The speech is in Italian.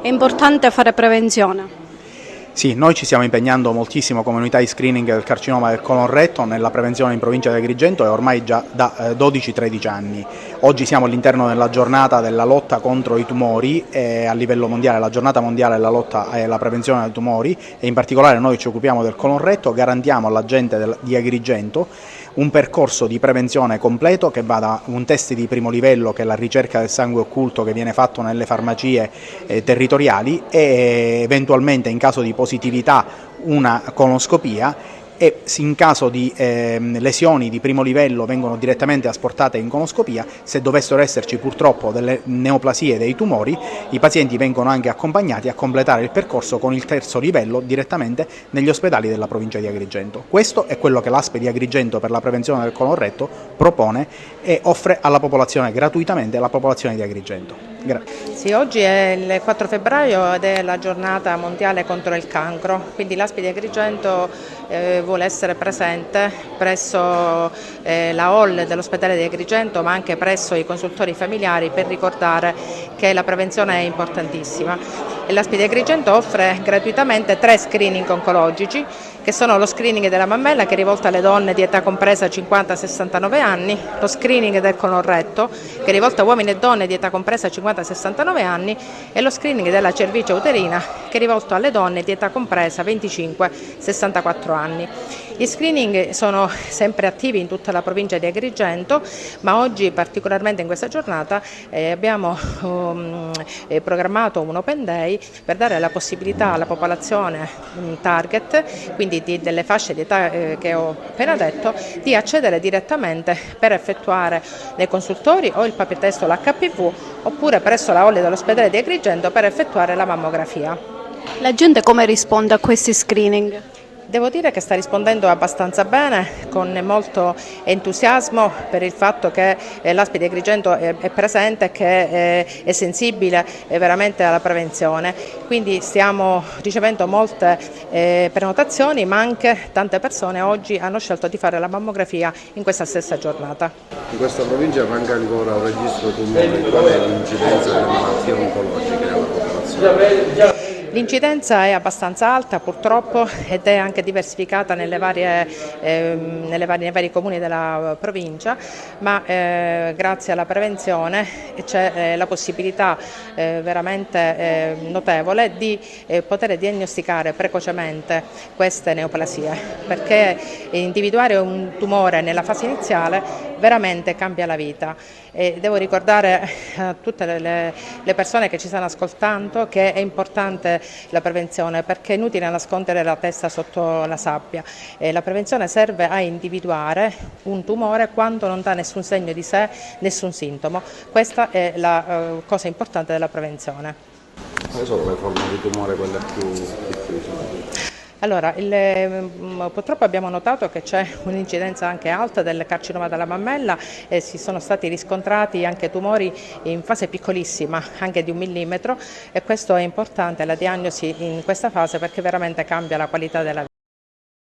È importante fare prevenzione. Sì, noi ci stiamo impegnando moltissimo come unità di screening del carcinoma del colon retto nella prevenzione in provincia di Agrigento e ormai già da 12-13 anni. Oggi siamo all'interno della giornata della lotta contro i tumori a livello mondiale, la giornata mondiale della lotta e la prevenzione dei tumori, e in particolare noi ci occupiamo del colon retto. Garantiamo alla gente di Agrigento un percorso di prevenzione completo che va da un test di primo livello, che è la ricerca del sangue occulto che viene fatto nelle farmacie territoriali, e eventualmente in caso di positività una colonoscopia, e in caso di lesioni di primo livello vengono direttamente asportate in colonoscopia. Se dovessero esserci purtroppo delle neoplasie dei tumori, i pazienti vengono anche accompagnati a completare il percorso con il terzo livello direttamente negli ospedali della provincia di Agrigento. Questo è quello che l'ASP di Agrigento per la prevenzione del colon retto propone e offre alla popolazione gratuitamente, alla popolazione di Agrigento. Sì, oggi è il 4 febbraio ed è la giornata mondiale contro il cancro, quindi l'ASP di Agrigento vuole essere presente presso la hall dell'ospedale di Agrigento, ma anche presso i consultori familiari, per ricordare che la prevenzione è importantissima. L'ASP di Agrigento offre gratuitamente 3 screening oncologici, che sono lo screening della mammella, che è rivolto alle donne di età compresa 50-69 anni, lo screening del colon retto, che è rivolto a uomini e donne di età compresa 50-69 anni, e lo screening della cervice uterina, che è rivolto alle donne di età compresa 25-64 anni. Gli screening sono sempre attivi in tutta la provincia di Agrigento, ma oggi, particolarmente in questa giornata, abbiamo programmato un Open Day per dare la possibilità alla popolazione target, quindi delle fasce di età che ho appena detto, di accedere direttamente per effettuare nei consultori o il papillomavirus, l'HPV, oppure presso la hall dell'ospedale di Agrigento per effettuare la mammografia. La gente come risponde a questi screening? Devo dire che sta rispondendo abbastanza bene, con molto entusiasmo, per il fatto che l'ASP di Agrigento è presente e che è sensibile veramente alla prevenzione. Quindi stiamo ricevendo molte prenotazioni, ma anche tante persone oggi hanno scelto di fare la mammografia in questa stessa giornata. In questa provincia manca ancora un registro tumori. Qual è l'incidenza delle malattie oncologiche nella popolazione? L'incidenza è abbastanza alta purtroppo, ed è anche diversificata nei vari comuni della provincia, ma grazie alla prevenzione c'è la possibilità veramente notevole di poter diagnosticare precocemente queste neoplasie, perché individuare un tumore nella fase iniziale veramente cambia la vita. E devo ricordare a tutte le persone che ci stanno ascoltando che è importante la prevenzione, perché è inutile nascondere la testa sotto la sabbia. La prevenzione serve a individuare un tumore quando non dà nessun segno di sé, nessun sintomo. Questa è la cosa importante della prevenzione. Quali sono le forme di tumore quelle più diffuse? Allora, purtroppo abbiamo notato che c'è un'incidenza anche alta del carcinoma della mammella, e si sono stati riscontrati anche tumori in fase piccolissima, anche di 1 millimetro, e questo è importante, la diagnosi in questa fase, perché veramente cambia la qualità della vita.